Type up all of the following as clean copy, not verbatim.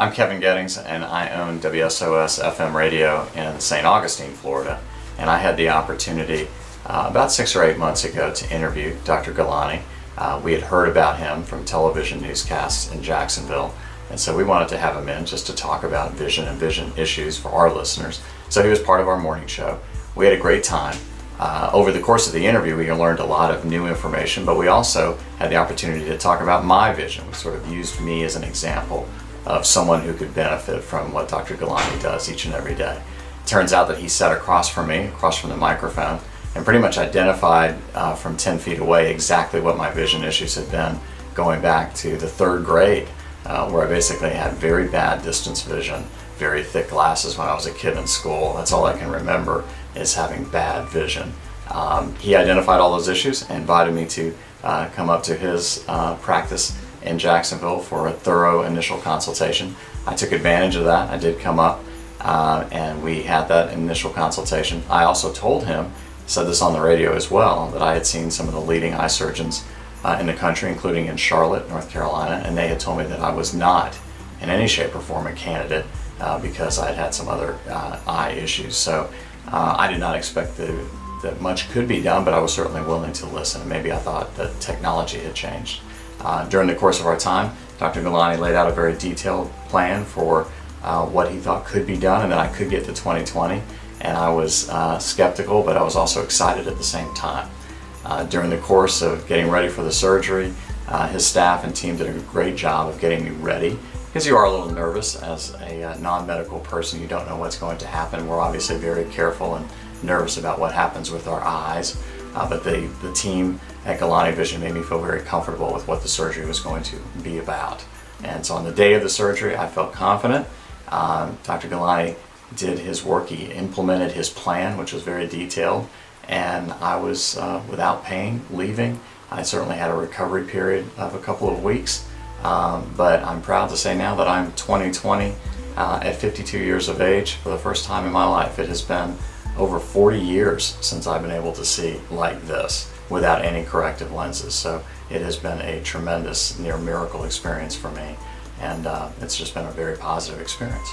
I'm Kevin Gettings, and I own WSOS FM radio in St. Augustine, Florida. And I had the opportunity about 6 or 8 months ago to interview Dr. Gulani. We had heard about him from television newscasts in Jacksonville, and so we wanted to have him in just to talk about vision and vision issues for our listeners. So he was part of our morning show. We had a great time. Over the course of the interview, we learned a lot of new information, but we also had the opportunity to talk about my vision. We sort of used me as an example of someone who could benefit from what Dr. Gulani does each and every day. It turns out that he sat across from me, across from the microphone, and pretty much identified from 10 feet away exactly what my vision issues had been going back to the 3rd grade, where I basically had very bad distance vision, very thick glasses when I was a kid in school. That's all I can remember is having bad vision. He identified all those issues and invited me to come up to his practice in Jacksonville for a thorough initial consultation. I took advantage of that. I did come up and we had that initial consultation. I also told him, said this on the radio as well, that I had seen some of the leading eye surgeons in the country, including in Charlotte, North Carolina, and they had told me that I was not in any shape or form a candidate because I had had some other eye issues. So I did not expect that much could be done, but I was certainly willing to listen. Maybe I thought that technology had changed. During the course of our time, Dr. Gulani laid out a very detailed plan for what he thought could be done and that I could get to 2020. And I was skeptical, but I was also excited at the same time. During the course of getting ready for the surgery, his staff and team did a great job of getting me ready, because you are a little nervous as a non-medical person. You don't know what's going to happen. We're obviously very careful and nervous about what happens with our eyes, but the team at Gulani Vision made me feel very comfortable with what the surgery was going to be about. And so on the day of the surgery, I felt confident. Dr. Gulani did his work. He implemented his plan, which was very detailed, and I was without pain leaving. I certainly had a recovery period of a couple of weeks, but I'm proud to say now that I'm 2020 at 52 years of age for the first time in my life. It has been over 40 years since I've been able to see like this without any corrective lenses. So it has been a tremendous, near miracle experience for me, and it's just been a very positive experience.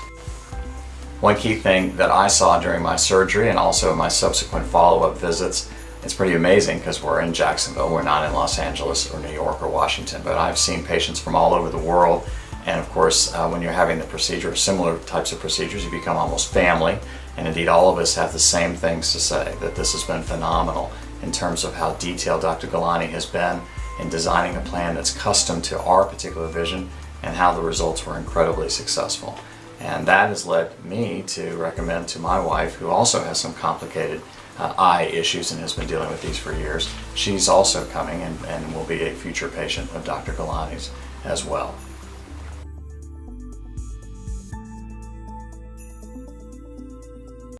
One key thing that I saw during my surgery and also my subsequent follow-up visits, it's pretty amazing because we're in Jacksonville, we're not in Los Angeles or New York or Washington, but I've seen patients from all over the world. And of course, when you're having the procedure, similar types of procedures, you become almost family. And indeed, all of us have the same things to say, that this has been phenomenal in terms of how detailed Dr. Gulani has been in designing a plan that's custom to our particular vision, and how the results were incredibly successful. And that has led me to recommend to my wife, who also has some complicated eye issues and has been dealing with these for years. She's also coming and will be a future patient of Dr. Gulani's as well.